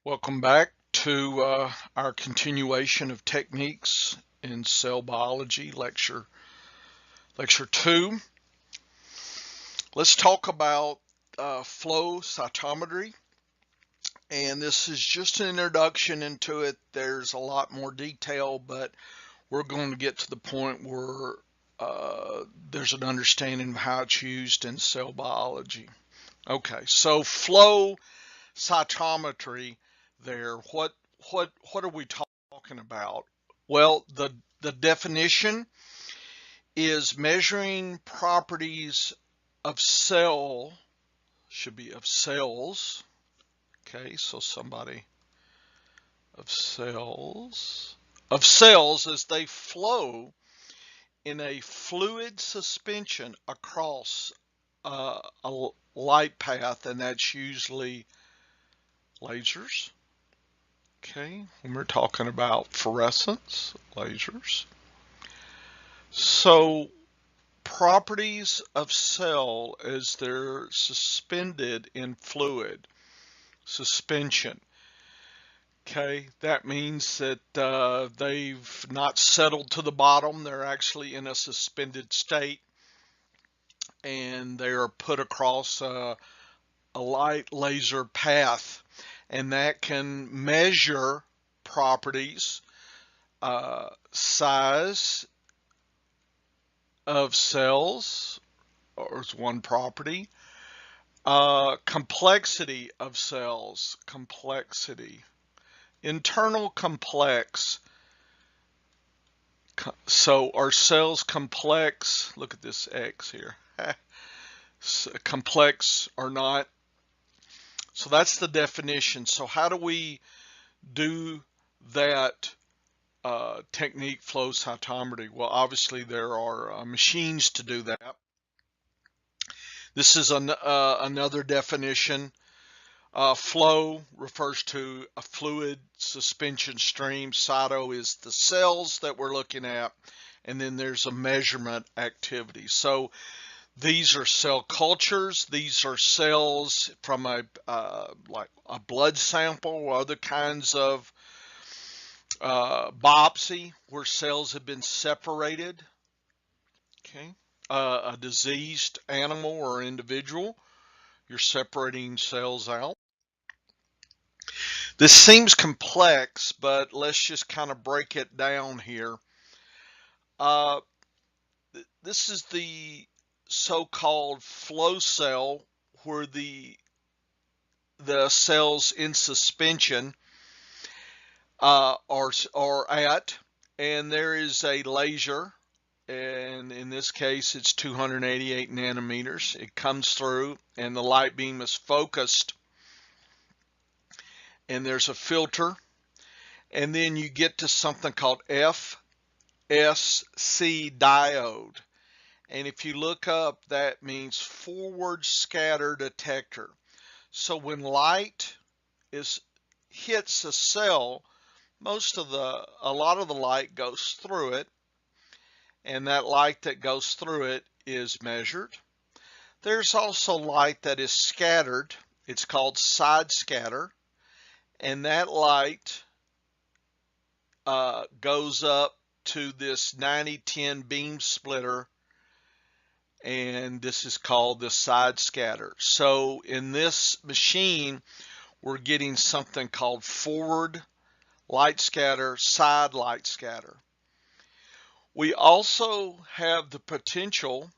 Welcome back to our continuation of techniques in cell biology, lecture 2. Let's talk about flow cytometry, and this is just an introduction into it. There's a lot more detail, but we're going to get to the point where there's an understanding of how it's used in cell biology. Okay, so flow cytometry there. What are we talking about? Well, the definition is measuring properties of should be of cells. Okay, so somebody of cells as they flow in a fluid suspension across a light path, and that's usually lasers. Okay, when we're talking about fluorescence, lasers. So properties of cell as they're suspended in fluid, suspension. Okay, that means that they've not settled to the bottom. They're actually in a suspended state, and they are put across a light laser path, and that can measure properties, size of cells, or is one property, complexity of cells, complexity, internal complex. So are cells complex? Look at this X here. Complex or not? So that's the definition. So how do we do that technique, flow cytometry? Well, obviously there are machines to do that. This is another definition. Flow refers to a fluid suspension stream. Cyto is the cells that we're looking at, and then there's a measurement activity. So these are cell cultures. These are cells from like a blood sample or other kinds of biopsy where cells have been separated. Okay, a diseased animal or individual, you're separating cells out. This seems complex, but let's just kind of break it down here. Uh, this is the so-called flow cell where the cells in suspension are at, and there is a laser, and in this case it's 288 nanometers. It comes through, and the light beam is focused, and there's a filter, and then you get to something called FSC diode. And if you look up, that means forward scatter detector. So when light hits a cell, a lot of the light goes through it, and that light that goes through it is measured. There's also light that is scattered. It's called side scatter, and that light goes up to this 90-10 beam splitter, and this is called the side scatter. So in this machine, we're getting something called forward light scatter, side light scatter. We also have the potential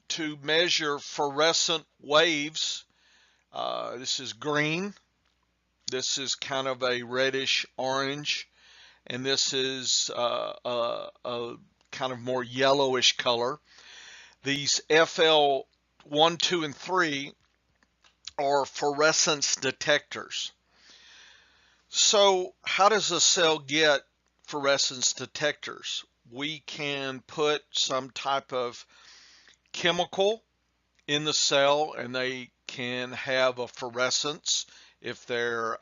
to measure fluorescent waves. This is green. This is kind of a reddish orange, and this is a kind of more yellowish color. These FL1, 2, and 3 are fluorescence detectors. So how does a cell get fluorescence detectors? We can put some type of chemical in the cell, and they can have a fluorescence. If they're,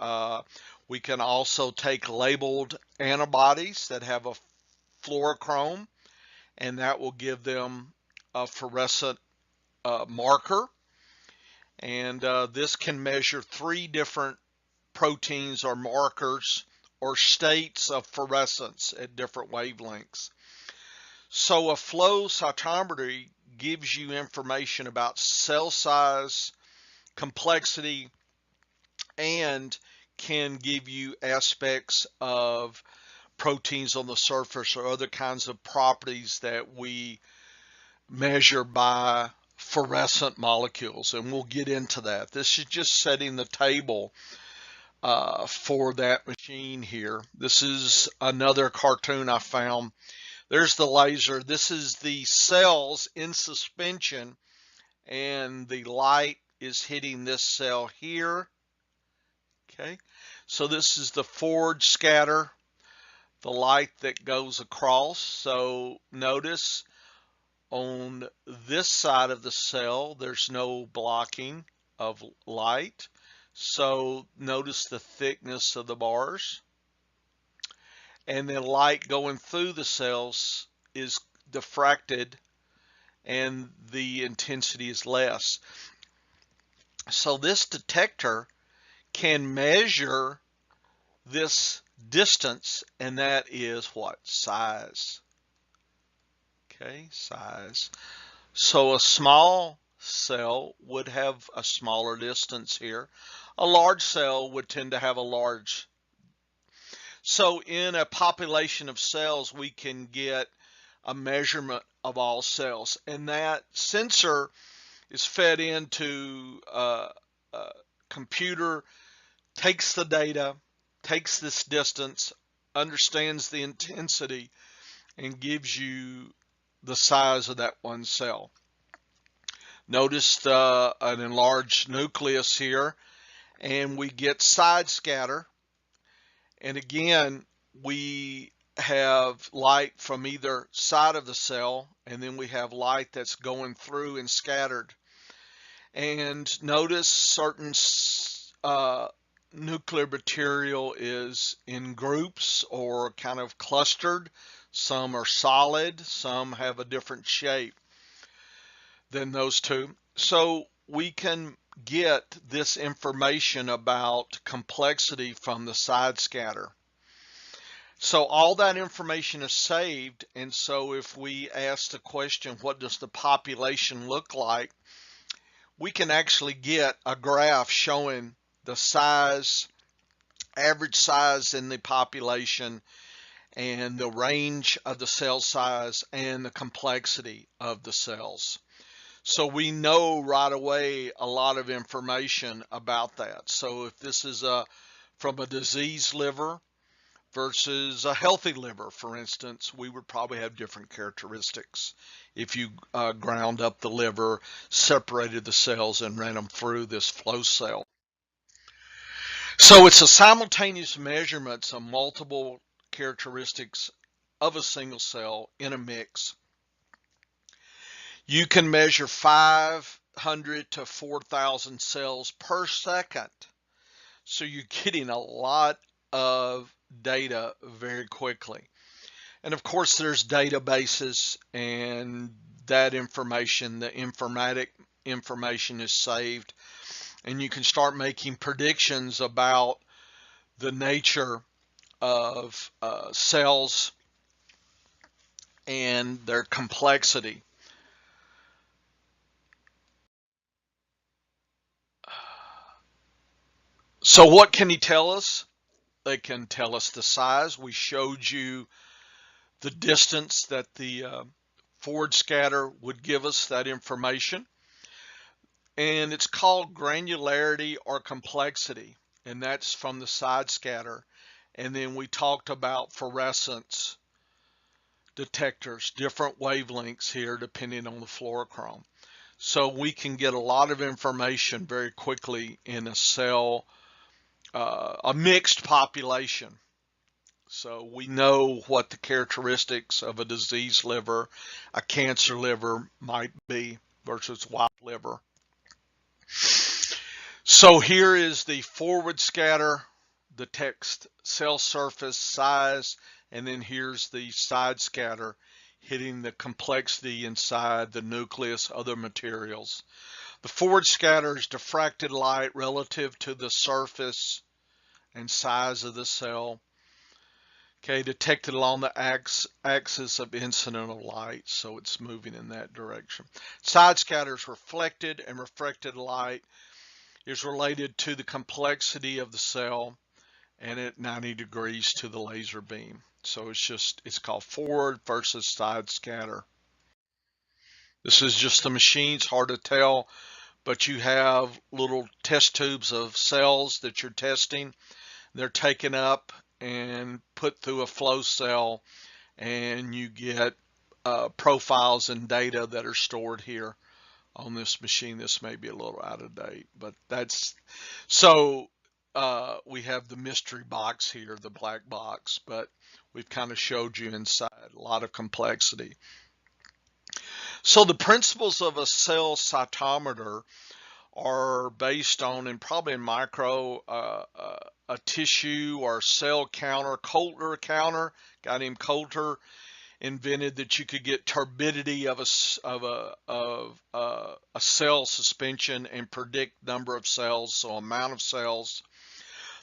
we can also take labeled antibodies that have a fluorochrome, and that will give them a fluorescent marker. And this can measure 3 different proteins or markers or states of fluorescence at different wavelengths. So a flow cytometry gives you information about cell size, complexity, and can give you aspects of proteins on the surface or other kinds of properties that we measure by fluorescent molecules, and we'll get into that. This is just setting the table for that machine here. This is another cartoon I found. There's the laser. This is the cells in suspension, and the light is hitting this cell here. Okay, so this is the forward scatter, the light that goes across. So notice on this side of the cell, there's no blocking of light. So notice the thickness of the bars. And then light going through the cells is diffracted and the intensity is less. So this detector can measure this distance, and that is what? Size. Okay, size. So a small cell would have a smaller distance here. A large cell would tend to have a large. So in a population of cells, we can get a measurement of all cells, and that sensor is fed into a computer, takes the data, takes this distance, understands the intensity, and gives you the size of that one cell. Notice an enlarged nucleus here, and we get side scatter. And again, we have light from either side of the cell, and then we have light that's going through and scattered. And notice certain nuclear material is in groups or kind of clustered. Some are solid, some have a different shape than those two. So we can get this information about complexity from the side scatter. So all that information is saved, and so if we ask the question, what does the population look like, we can actually get a graph showing the size, average size in the population, and the range of the cell size and the complexity of the cells. So we know right away a lot of information about that. So if this is from a diseased liver versus a healthy liver, for instance, we would probably have different characteristics if you ground up the liver, separated the cells, and ran them through this flow cell. So it's a simultaneous measurements of multiple characteristics of a single cell in a mix. You can measure 500 to 4,000 cells per second. So you're getting a lot of data very quickly. And of course, there's databases, and that information, the informatic information, is saved. And you can start making predictions about the nature of cells and their complexity. So what can he tell us? They can tell us the size. We showed you the distance that the forward scatter would give us that information. And it's called granularity or complexity, and that's from the side scatter. And then we talked about fluorescence detectors, different wavelengths here depending on the fluorochrome. So we can get a lot of information very quickly in a cell, a mixed population. So we know what the characteristics of a diseased liver, a cancer liver might be versus wild liver. So here is the forward scatter, detects cell surface size, and then here's the side scatter hitting the complexity inside the nucleus, other materials. The forward scatter is diffracted light relative to the surface and size of the cell. Okay, detected along the axis of incidental light, so it's moving in that direction. Side scatters reflected, and refracted light is related to the complexity of the cell and at 90 degrees to the laser beam. So it's called forward versus side scatter. This is just the machine, it's hard to tell, but you have little test tubes of cells that you're testing. They're taken up and put through a flow cell, and you get profiles and data that are stored here on this machine. This may be a little out of date, but that's so we have the mystery box here, the black box, but we've kind of showed you inside a lot of complexity. So the principles of a cell cytometer are based on, and probably in micro, a tissue or cell counter. Coulter counter, guy named Coulter invented that you could get turbidity of a cell suspension and predict number of cells, so amount of cells.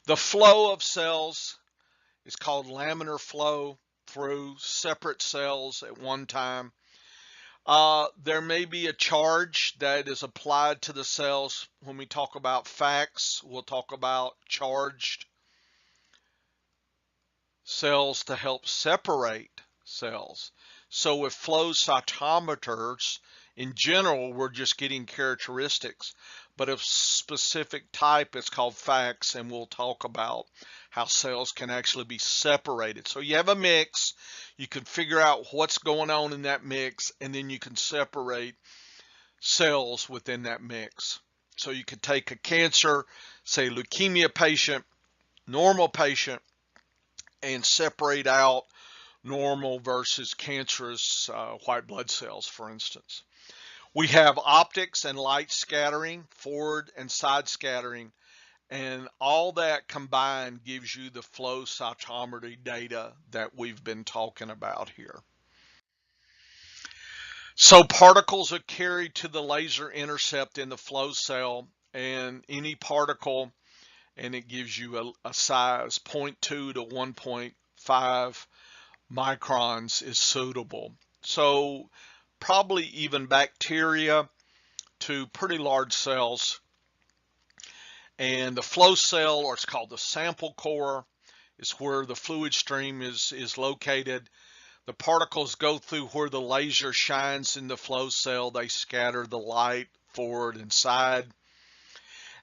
The flow of cells is called laminar flow through separate cells at one time. There may be a charge that is applied to the cells. When we talk about FACS, we'll talk about charged cells to help separate cells. So with flow cytometers, in general, we're just getting characteristics. But of specific type, it's called FACS, and we'll talk about how cells can actually be separated. So you have a mix, you can figure out what's going on in that mix, and then you can separate cells within that mix. So you could take a cancer, say leukemia patient, normal patient, and separate out normal versus cancerous white blood cells, for instance. We have optics and light scattering, forward and side scattering, and all that combined gives you the flow cytometry data that we've been talking about here. So particles are carried to the laser intercept in the flow cell, and any particle, and it gives you a size 0.2 to 1.5 microns is suitable. So probably even bacteria to pretty large cells. And the flow cell, or it's called the sample core, is where the fluid stream is located. The particles go through where the laser shines in the flow cell. They scatter the light forward and side.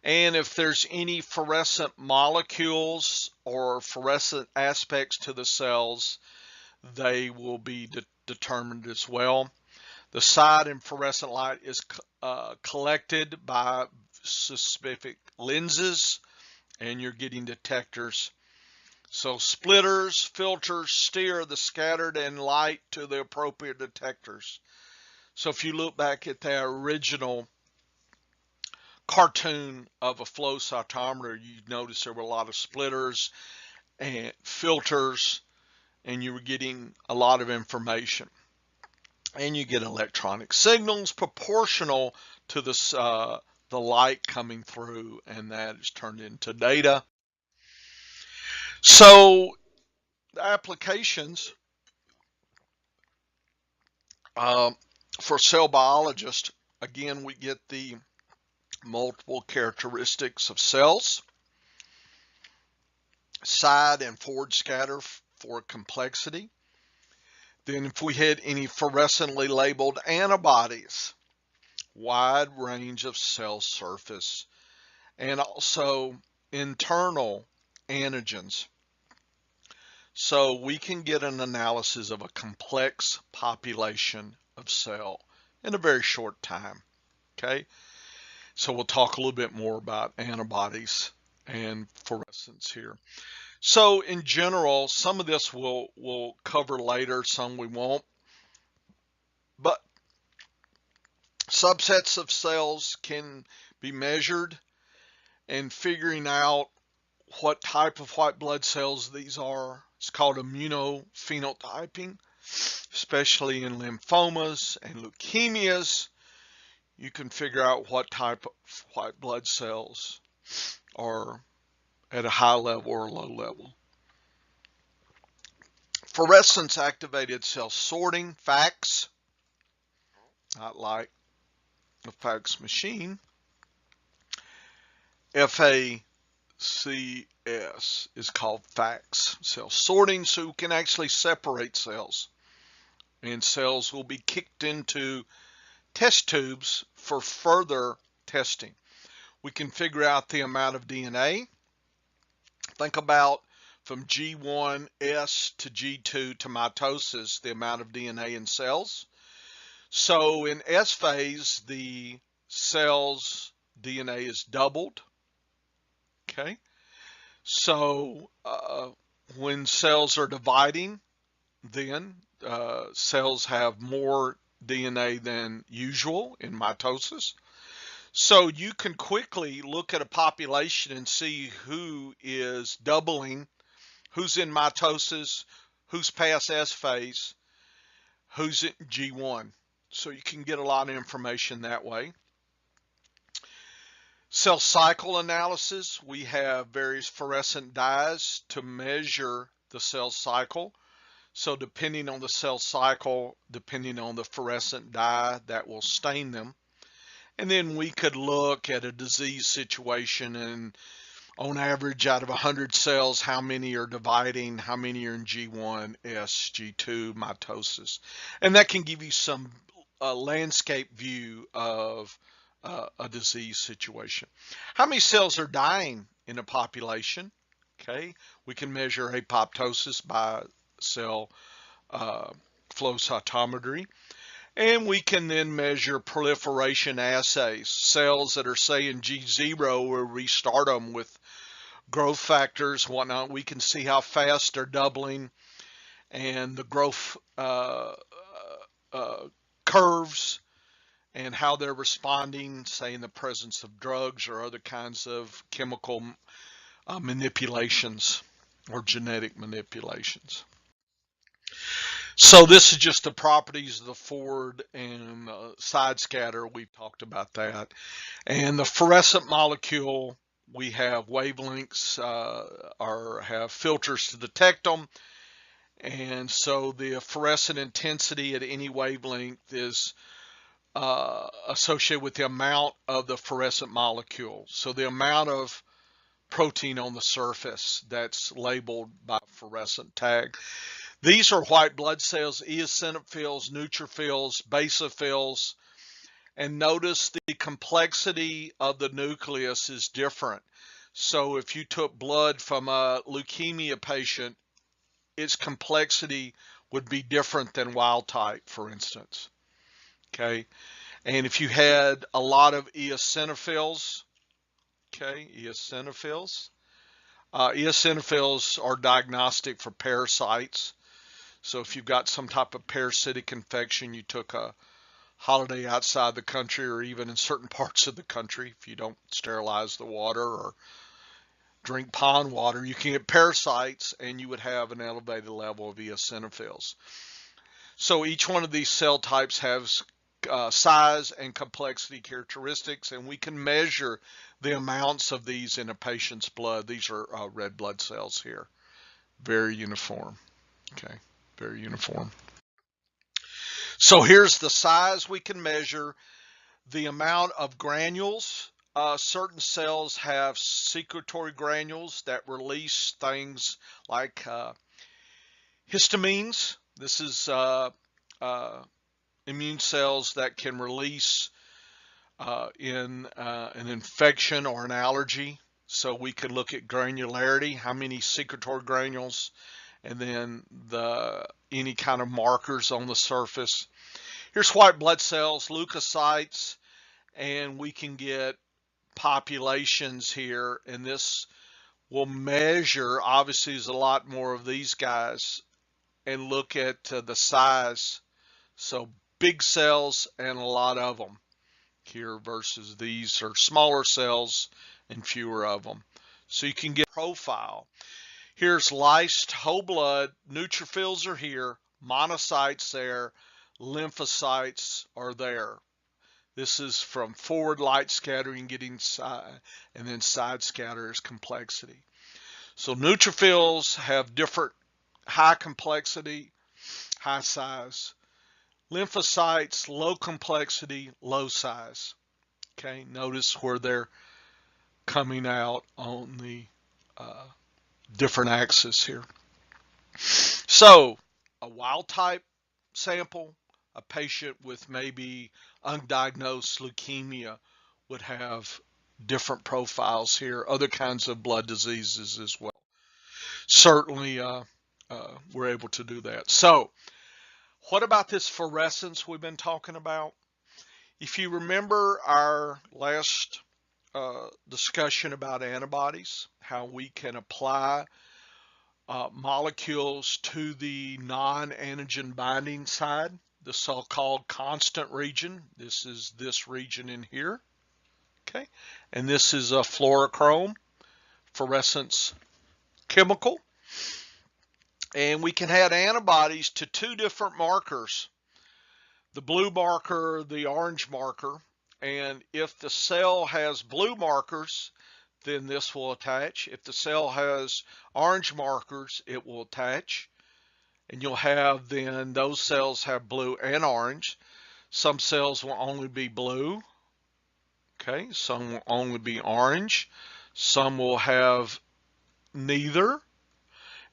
And if there's any fluorescent molecules or fluorescent aspects to the cells, they will be determined as well. The side and fluorescent light is collected by specific lenses, and you're getting detectors. So splitters, filters steer the scattered and light to the appropriate detectors. So if you look back at the original cartoon of a flow cytometer, you notice there were a lot of splitters and filters, and you were getting a lot of information. And you get electronic signals proportional to the light coming through, and that is turned into data. So the applications for cell biologists, again, we get the multiple characteristics of cells, side and forward scatter for complexity. Then if we had any fluorescently labeled antibodies, wide range of cell surface, and also internal antigens. So we can get an analysis of a complex population of cell in a very short time. Okay, so we'll talk a little bit more about antibodies and fluorescence here. So in general, some of this we'll cover later, some we won't. But subsets of cells can be measured, and figuring out what type of white blood cells these are, it's called immunophenotyping, especially in lymphomas and leukemias. You can figure out what type of white blood cells are at a high level or a low level. Fluorescence activated cell sorting, FACS, not like the fax machine. FACS is called FACS, cell sorting, so we can actually separate cells. And cells will be kicked into test tubes for further testing. We can figure out the amount of DNA. Think about from G1S to G2 to mitosis, the amount of DNA in cells. So in S phase, the cell's DNA is doubled. Okay. So when cells are dividing, then cells have more DNA than usual in mitosis. So you can quickly look at a population and see who is doubling, who's in mitosis, who's past S phase, who's in G1. So you can get a lot of information that way. Cell cycle analysis, we have various fluorescent dyes to measure the cell cycle. So depending on the cell cycle, depending on the fluorescent dye, that will stain them. And then we could look at a disease situation and on average out of 100 cells, how many are dividing, how many are in G1, S, G2, mitosis. And that can give you some landscape view of a disease situation. How many cells are dying in a population? Okay, we can measure apoptosis by cell flow cytometry. And we can then measure proliferation assays. Cells that are, say, in G0, we'll restart them with growth factors, whatnot. We can see how fast they're doubling and the growth curves and how they're responding, say, in the presence of drugs or other kinds of chemical manipulations or genetic manipulations. So this is just the properties of the forward and side scatter. We've talked about that. And the fluorescent molecule, we have wavelengths or have filters to detect them. And so the fluorescent intensity at any wavelength is associated with the amount of the fluorescent molecule. So the amount of protein on the surface that's labeled by a fluorescent tag. These are white blood cells, eosinophils, neutrophils, basophils, and notice the complexity of the nucleus is different. So if you took blood from a leukemia patient, its complexity would be different than wild type, for instance. Okay, and if you had a lot of eosinophils, okay, eosinophils are diagnostic for parasites. So if you've got some type of parasitic infection, you took a holiday outside the country or even in certain parts of the country, if you don't sterilize the water or drink pond water, you can get parasites and you would have an elevated level of eosinophils. So each one of these cell types has size and complexity characteristics, and we can measure the amounts of these in a patient's blood. These are red blood cells here. Very uniform. Okay. Very uniform. So here's the size we can measure, the amount of granules. Certain cells have secretory granules that release things like histamines. This is immune cells that can release in an infection or an allergy. So we could look at granularity, how many secretory granules, and then any kind of markers on the surface. Here's white blood cells, leukocytes, and we can get populations here, and this will measure, obviously there's a lot more of these guys, and look at the size. So big cells and a lot of them here versus these are smaller cells and fewer of them. So you can get a profile. Here's lysed whole blood, neutrophils are here, monocytes there, lymphocytes are there. This is from forward light scattering getting side, and then side scatter is complexity. So neutrophils have different high complexity, high size. Lymphocytes, low complexity, low size. Okay, notice where they're coming out on the different axes here. So a wild type sample, a patient with maybe undiagnosed leukemia would have different profiles here, other kinds of blood diseases as well. Certainly we're able to do that. So what about this fluorescence we've been talking about? If you remember our last discussion about antibodies, how we can apply molecules to the non-antigen binding side, the so-called constant region. This is this region in here, okay? And this is a fluorochrome fluorescence chemical. And we can add antibodies to two different markers, the blue marker, the orange marker. And if the cell has blue markers, then this will attach. If the cell has orange markers, it will attach. And you'll have then those cells have blue and orange. Some cells will only be blue. Okay, some will only be orange. Some will have neither.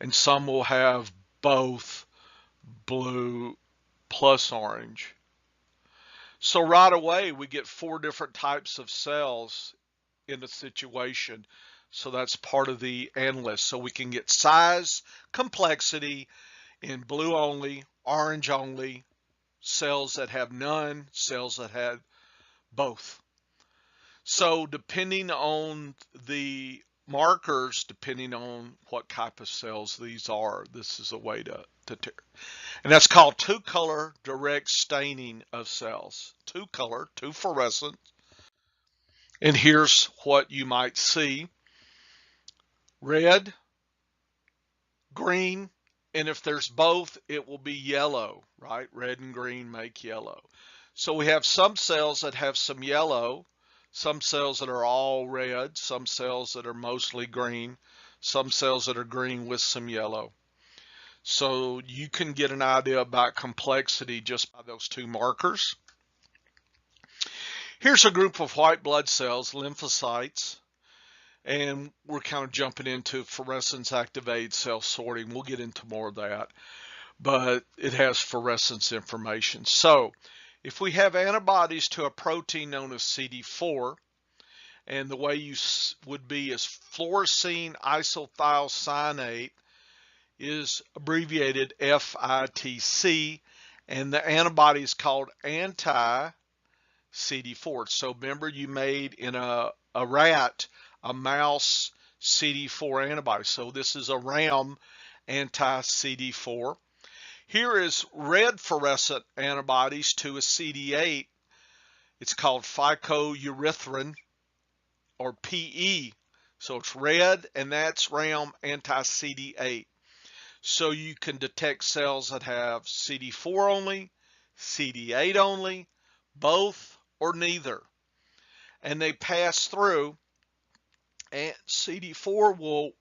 And some will have both blue plus orange. So right away we get 4 different types of cells in a situation. So that's part of the analyst. So we can get size, complexity in blue only, orange only, cells that have none, cells that have both. So depending on the markers, depending on what type of cells these are, this is a way to and that's called two-color direct staining of cells. Two-color, two fluorescent. And here's what you might see. Red, green, and if there's both, it will be yellow, right? Red and green make yellow. So we have some cells that have some yellow, some cells that are all red, some cells that are mostly green, some cells that are green with some yellow. So you can get an idea about complexity just by those two markers. Here's a group of white blood cells, lymphocytes, and we're kind of jumping into fluorescence activated cell sorting. We'll get into more of that, but it has fluorescence information. So if we have antibodies to a protein known as CD4, and the way you would be is fluorescein isothiocyanate is abbreviated FITC, and the antibody is called anti-CD4. So remember, you made in a rat a mouse CD4 antibody. So this is a RAM anti-CD4. Here is red fluorescent antibodies to a CD8. It's called phycoerythrin, or PE. So it's red, and that's RAM anti-CD8. So you can detect cells that have CD4 only, CD8 only, both, or neither. And they pass through, and CD4 will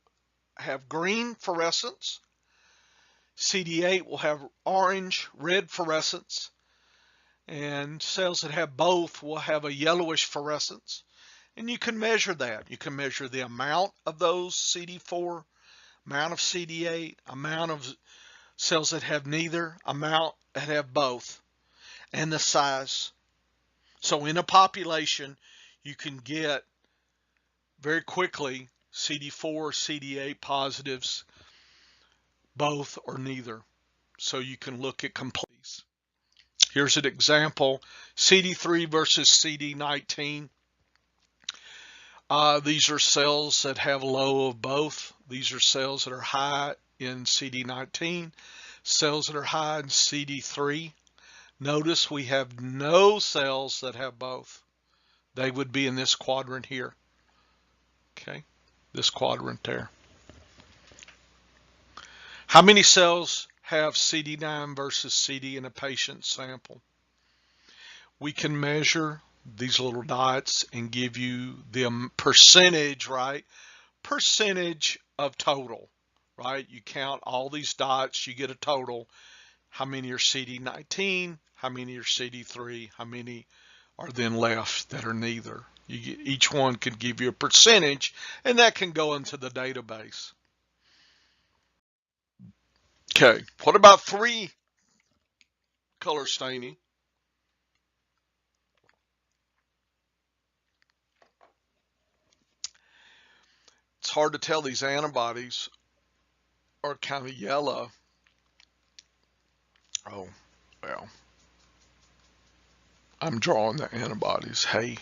have green fluorescence, CD8 will have orange, red fluorescence, and cells that have both will have a yellowish fluorescence. And you can measure that. You can measure the amount of those CD4, amount of CD8, amount of cells that have neither, amount that have both, and the size. So in a population, you can get very quickly CD4, CD8 positives, both or neither. So you can look at complete. Here's an example, CD3 versus CD19. These are cells that have low of both. These are cells that are high in CD19, cells that are high in CD3. Notice we have no cells that have both. They would be in this quadrant here. Okay, this quadrant there. How many cells have CD9 versus CD in a patient sample? We can measure these little dots and give you the percentage, right? Percentage of total, right? You count all these dots, you get a total. How many are CD19? How many are CD3? How many are then left that are neither? Each one can give you a percentage, and that can go into the database. Okay, what about 3 color staining? It's hard to tell. These antibodies are kind of yellow. Oh, well, I'm drawing the antibodies. Hey,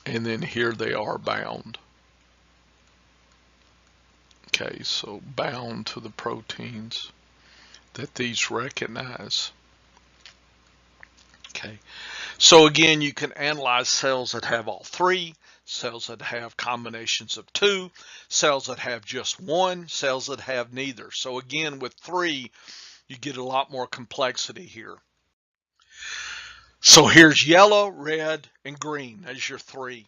and then here they are bound. Okay, so bound to the proteins that these recognize. Okay, so again, you can analyze cells that have all 3, cells that have combinations of 2, cells that have just 1, cells that have neither. So again, with 3, you get a lot more complexity here. So here's yellow, red, and green as your 3,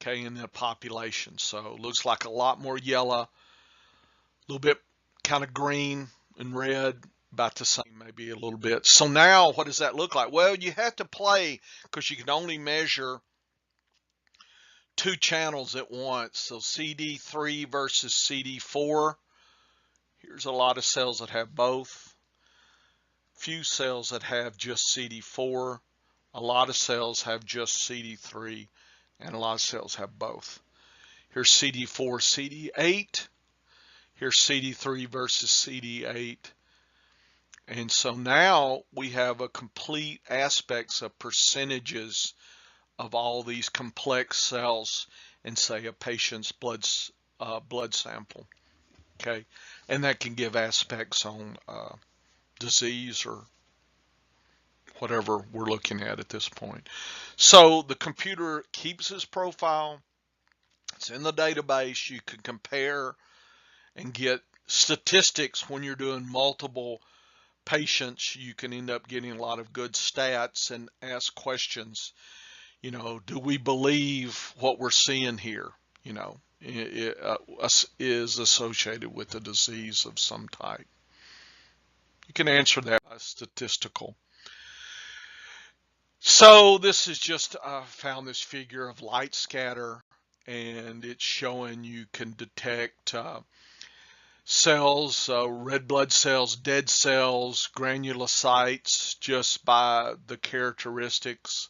okay, in the population. So it looks like a lot more yellow, a little bit kind of green and red, about the same, maybe a little bit. So now what does that look like? Well, you have to play because you can only measure 2 channels at once. So CD3 versus CD4. Here's a lot of cells that have both. Few cells that have just CD4. A lot of cells have just CD3, and a lot of cells have both. Here's CD4, CD8. Here's CD3 versus CD8. And so now we have a complete aspects of percentages of all these complex cells in, say, a patient's blood sample. Okay, and that can give aspects on disease or whatever we're looking at this point. So the computer keeps this profile. It's in the database. You can compare and get statistics when you're doing multiple patients. You can end up getting a lot of good stats and ask questions. You know, do we believe what we're seeing here? You know, is associated with a disease of some type. You can answer that statistical. So this is just, found this figure of light scatter, and it's showing you can detect cells, red blood cells, dead cells, granulocytes, just by the characteristics.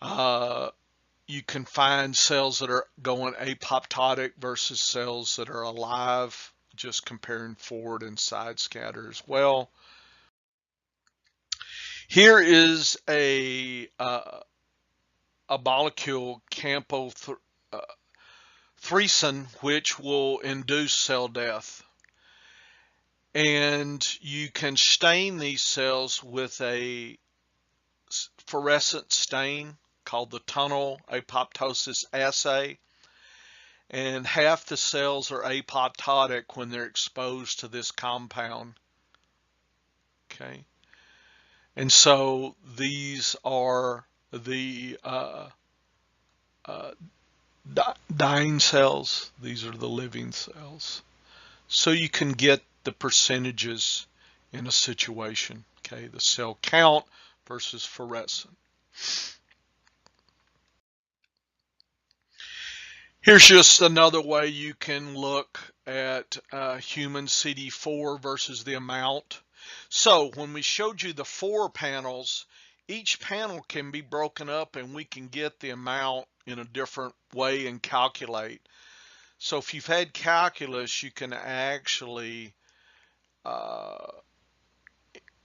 You can find cells that are going apoptotic versus cells that are alive, just comparing forward and side scatter as well. Here is a molecule, camptothecin, which will induce cell death. And you can stain these cells with a fluorescent stain called the tunnel apoptosis assay. And half the cells are apoptotic when they're exposed to this compound. Okay. And so these are the dying cells. These are the living cells. So you can get the percentages in a situation. Okay, the cell count versus fluorescent. Here's just another way you can look at human CD4 versus the amount. So when we showed you the 4 panels, each panel can be broken up and we can get the amount in a different way and calculate. So if you've had calculus, you can actually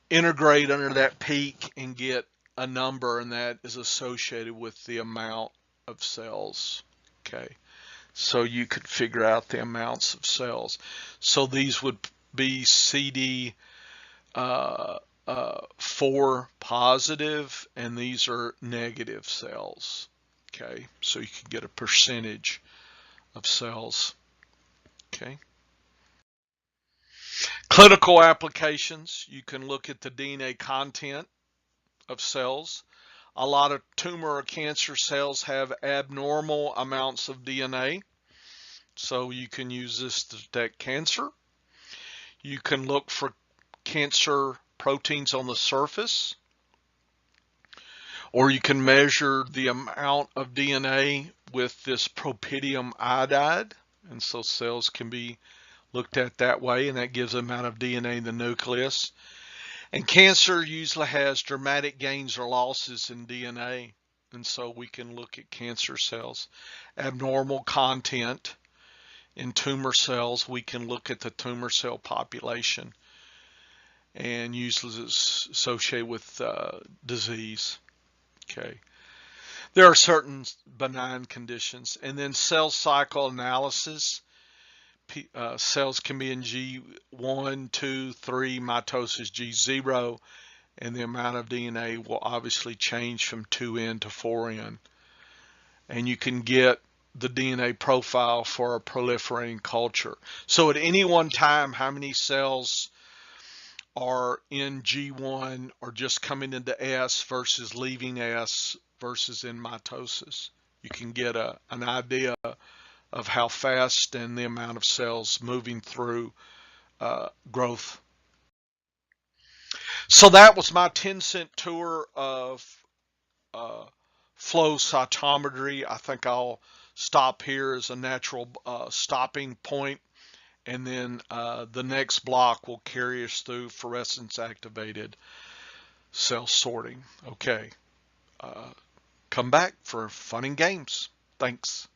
integrate under that peak and get a number, and that is associated with the amount of cells. Okay, so you could figure out the amounts of cells. So these would be CD 4 positive, and these are negative cells. Okay, so you can get a percentage of cells. Okay. Clinical applications, you can look at the DNA content of cells. A lot of tumor or cancer cells have abnormal amounts of DNA, so you can use this to detect cancer. You can look for cancer proteins on the surface, or you can measure the amount of DNA with this propydium iodide, and so cells can be looked at that way, and that gives the amount of DNA in the nucleus. And cancer usually has dramatic gains or losses in DNA, and so we can look at cancer cells. Abnormal content in tumor cells, we can look at the tumor cell population, and usually it's associated with disease. Okay. There are certain benign conditions. And then cell cycle analysis. Cells can be in G1, 2, 3, mitosis G0, and the amount of DNA will obviously change from 2N to 4N. And you can get the DNA profile for a proliferating culture. So at any one time, how many cells are in G1 or just coming into S versus leaving S versus in mitosis. You can get an idea of how fast and the amount of cells moving through growth. So that was my 10-cent tour of flow cytometry. I think I'll stop here as a natural stopping point, and then the next block will carry us through fluorescence activated cell sorting. Okay. Come back for fun and games. Thanks.